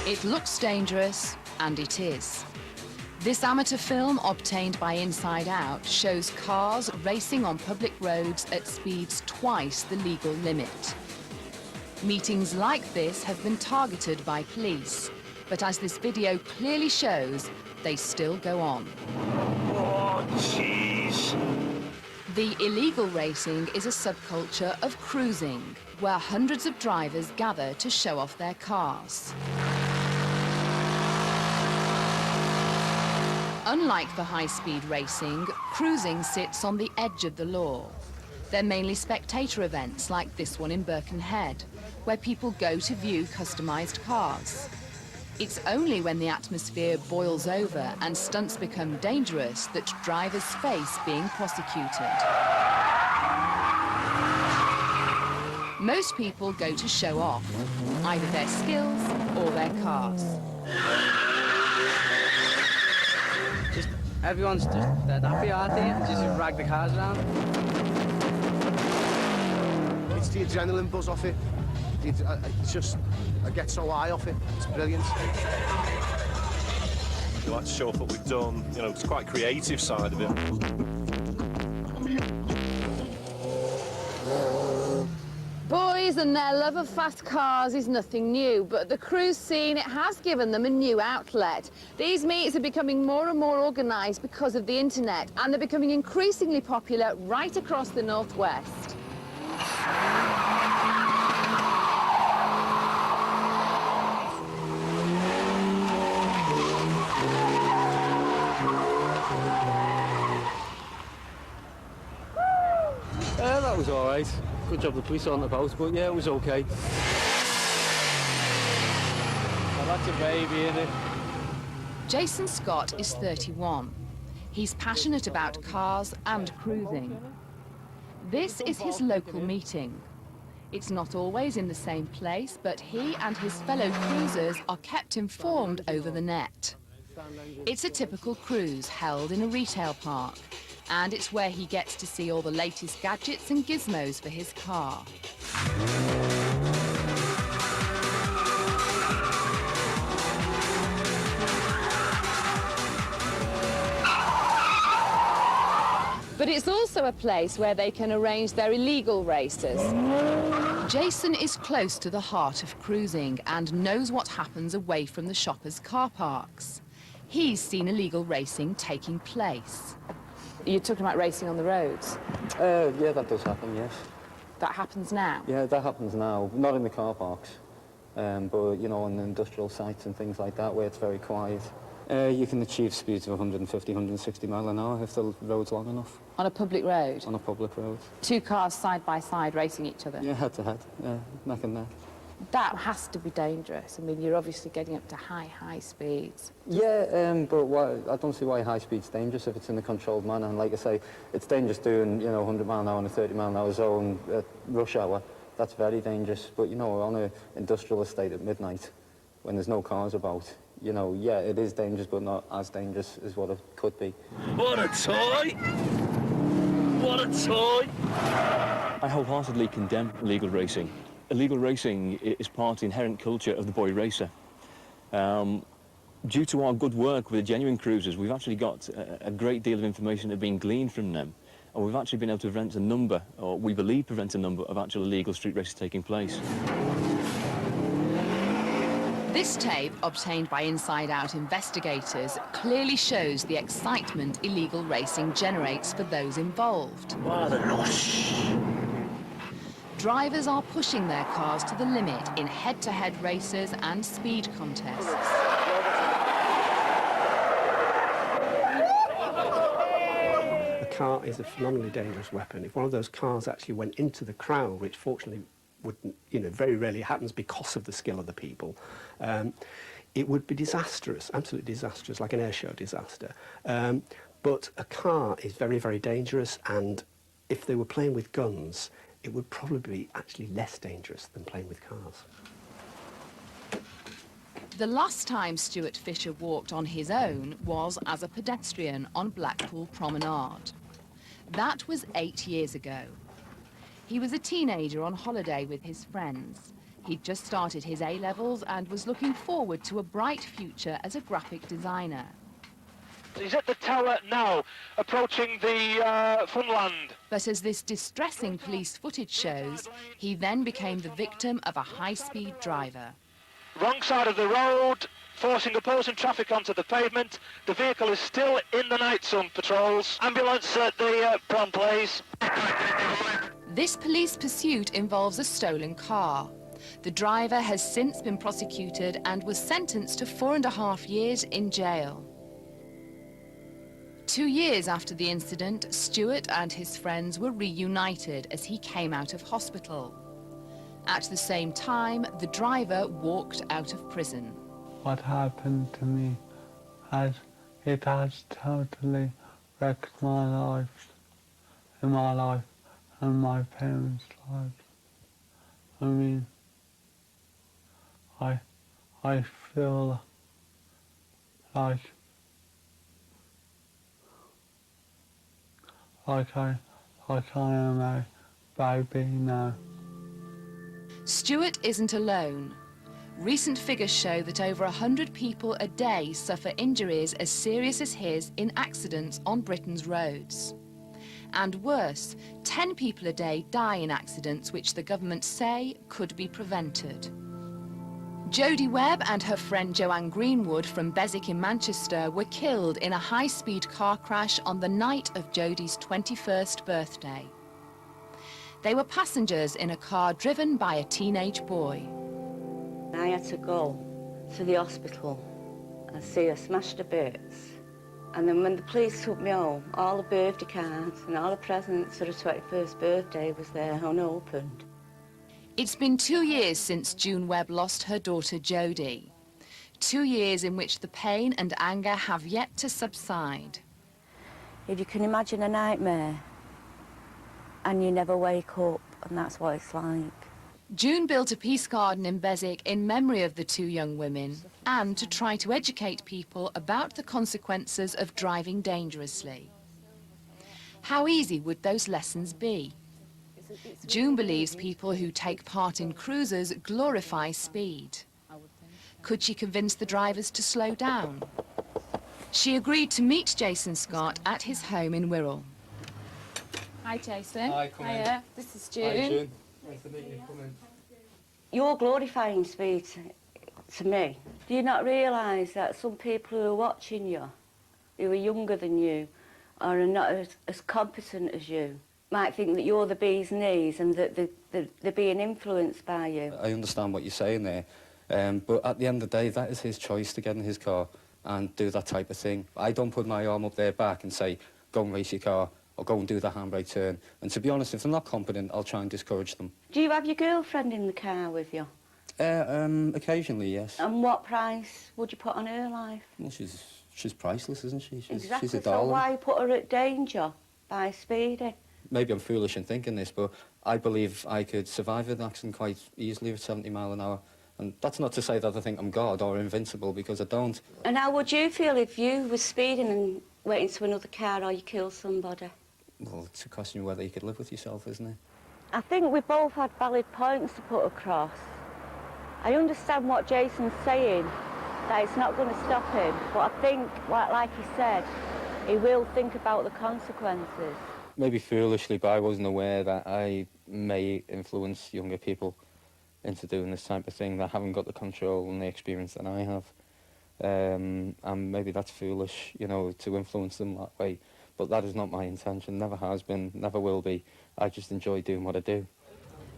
It looks dangerous, and it is. This amateur film, obtained by Inside Out, shows cars racing on public roads at speeds twice the legal limit. Meetings like this have been targeted by police, but as this video clearly shows, they still go on. Oh, jeez. The illegal racing is a subculture of cruising, where hundreds of drivers gather to show off their cars. Unlike the high-speed racing, cruising sits on the edge of the law. They're mainly spectator events like this one in Birkenhead, where people go to view customised cars. It's only when the atmosphere boils over and stunts become dangerous that drivers face being prosecuted. Most people go to show off, either their skills or their cars. Everyone's just dead happy, aren't they? Just drag the cars around. It's the adrenaline buzz off it. It's just, I get so high off it. It's brilliant. We like to show off what we've done. You know, it's quite creative side of it. Boys and their love of fast cars is nothing new, but the cruise scene, it has given them a new outlet. These meets are becoming more and more organised because of the internet, and they're becoming increasingly popular right across the northwest. That was all right. Good job the police aren't about, but yeah, it was okay. Well, that's a baby, isn't it? Jason Scott is 31. He's passionate about cars and cruising. This is his local meeting. It's not always in the same place, but he and his fellow cruisers are kept informed over the net. It's a typical cruise held in a retail park, and it's where he gets to see all the latest gadgets and gizmos for his car. But it's also a place where they can arrange their illegal races. Jason is close to the heart of cruising and knows what happens away from the shoppers' car parks. He's seen illegal racing taking place. You're talking about racing on the roads? Yeah, that does happen, yes. That happens now? Yeah, that happens now. Not in the car parks, but, you know, on the industrial sites and things like that, where it's very quiet. You can achieve speeds of 150, 160 mile an hour if the road's long enough. On a public road? On a public road. Two cars side by side racing each other? Yeah, head to head, neck and neck. That has to be dangerous. I mean, you're obviously getting up to high speeds. Yeah, but I don't see why high speed's dangerous if it's in a controlled manner. And like I say, it's dangerous doing, you know, 100 mile an hour in a 30 mile an hour zone at rush hour. That's very dangerous. But, you know, on an industrial estate at midnight, when there's no cars about, you know, yeah, it is dangerous, but not as dangerous as what it could be. What a toy! What a toy! I wholeheartedly condemn illegal racing. Illegal racing is part of the inherent culture of the boy racer. Due to our good work with the genuine cruisers, we've actually got a great deal of information that have been gleaned from them, and we've actually been able to prevent a number, or we believe prevent a number, of actual illegal street races taking place. This tape, obtained by Inside Out investigators, clearly shows the excitement illegal racing generates for those involved. What a rush! Drivers are pushing their cars to the limit in head-to-head races and speed contests. A car is a phenomenally dangerous weapon. If one of those cars actually went into the crowd, which fortunately wouldn't, you know, very rarely happens because of the skill of the people, it would be disastrous, absolutely disastrous, like an airshow disaster. But a car is very, very dangerous, and if they were playing with guns, it would probably be actually less dangerous than playing with cars. The last time Stuart Fisher walked on his own was as a pedestrian on Blackpool Promenade. That was 8 years ago. He was a teenager on holiday with his friends. He'd just started his A-levels and was looking forward to a bright future as a graphic designer. He's at the tower now, approaching the Funland. But as this distressing police footage shows, he then became the victim of a high-speed driver. Wrong side of the road, forcing opposing traffic onto the pavement. The vehicle is still in the night sun patrols. Ambulance at the prom, please. This police pursuit involves a stolen car. The driver has since been prosecuted and was sentenced to 4.5 years in jail. 2 years after the incident, Stuart and his friends were reunited as he came out of hospital. At the same time, the driver walked out of prison. What happened to me it has totally wrecked my life, and my parents' lives. I mean, I feel like I am a baby now. Stuart isn't alone. Recent figures show that over 100 people a day suffer injuries as serious as his in accidents on Britain's roads. And worse, 10 people a day die in accidents which the government say could be prevented. Jodie Webb and her friend Joanne Greenwood from Beswick in Manchester were killed in a high-speed car crash on the night of Jodie's 21st birthday. They were passengers in a car driven by a teenage boy. I had to go to the hospital and see her smashed to bits. And then when the police took me home, all the birthday cards and all the presents for her 21st birthday was there unopened. It's been 2 years since June Webb lost her daughter Jodie. 2 years in which the pain and anger have yet to subside. If you can imagine a nightmare and you never wake up, and that's what it's like. June built a peace garden in Beswick in memory of the 2 young women and to try to educate people about the consequences of driving dangerously. How easy would those lessons be? June believes people who take part in cruises glorify speed. Could she convince the drivers to slow down? She agreed to meet Jason Scott at his home in Wirral. Hi, Jason. Hi, come in. Hiya, this is June. Hi, June. Nice to meet you. Come in. You're glorifying speed to me. Do you not realise that some people who are watching you, who are younger than you, or are not as competent as you, might think that you're the bee's knees and that they're being influenced by you? I understand what you're saying there, but at the end of the day, that is his choice to get in his car and do that type of thing. I don't put my arm up their back and say, go and race your car, or go and do the handbrake turn. And to be honest, if they're not competent, I'll try and discourage them. Do you have your girlfriend in the car with you? Occasionally, yes. And what price would you put on her life? Well, she's priceless, isn't she? Exactly, She's a so darling. why put her at danger by speeding? Maybe I'm foolish in thinking this, but I believe I could survive an accident quite easily at 70 mile an hour. And that's not to say that I think I'm God or invincible, because I don't. And how would you feel if you were speeding and went into another car or you killed somebody? Well, it's a question of whether you could live with yourself, isn't it? I think we both had valid points to put across. I understand what Jason's saying, that it's not going to stop him, but I think, like he said, he will think about the consequences. Maybe foolishly, but I wasn't aware that I may influence younger people into doing this type of thing that haven't got the control and the experience that I have. And maybe that's foolish, you know, to influence them that way. But that is not my intention, never has been, never will be. I just enjoy doing what I do.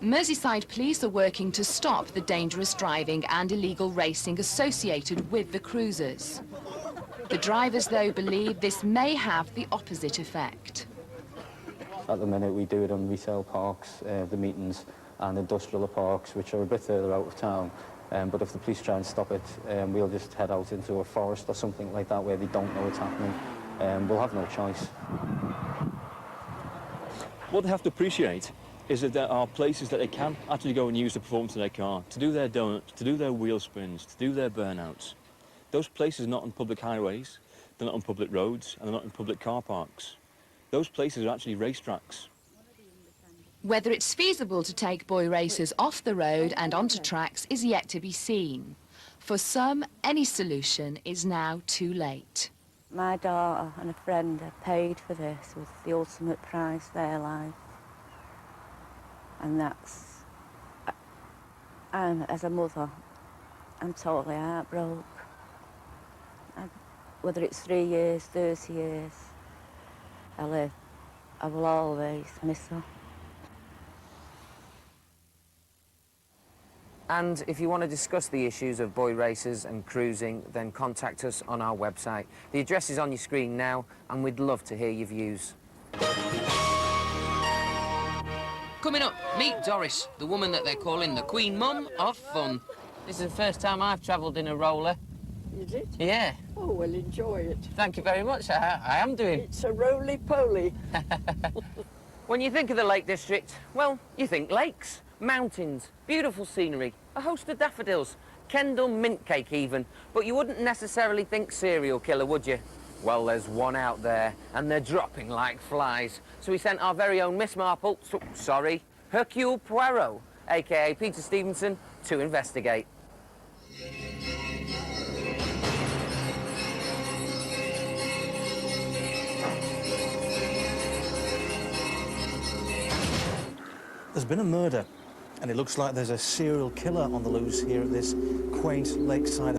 Merseyside police are working to stop the dangerous driving and illegal racing associated with the cruisers. The drivers, though, believe this may have the opposite effect. At the minute, we do it on retail parks, the meetings, and industrial parks, which are a bit further out of town. But if the police try and stop it, we'll just head out into a forest or something like that where they don't know it's happening. We'll have no choice. What they have to appreciate is that there are places that they can actually go and use the performance of their car, to do their donuts, to do their wheel spins, to do their burnouts. Those places are not on public highways, they're not on public roads, and they're not in public car parks. Those places are actually racetracks. Whether it's feasible to take boy racers off the road and onto tracks is yet to be seen. For some, any solution is now too late. My daughter and a friend have paid for this with the ultimate prize of their life. And that's... as a mother, I'm totally heartbroken. Whether it's 3 years, 30 years, I will always miss her. And if you want to discuss the issues of boy racers and cruising, then contact us on our website. The address is on your screen now, and we'd love to hear your views. Coming up, meet Doris, the woman that they're calling the Queen Mum of Fun. This is the first time I've travelled in a roller. Is it? Yeah. Oh, well, enjoy it. Thank you very much. I am doing. It's a roly-poly. When you think of the Lake District, well, you think lakes, mountains, beautiful scenery, a host of daffodils, Kendal mint cake even, but you wouldn't necessarily think serial killer, would you? Well, there's one out there, and they're dropping like flies. So we sent our very own Miss Marple, Hercule Poirot, a.k.a. Peter Stevenson, to investigate. There's been a murder, and it looks like there's a serial killer on the loose here at this quaint lakeside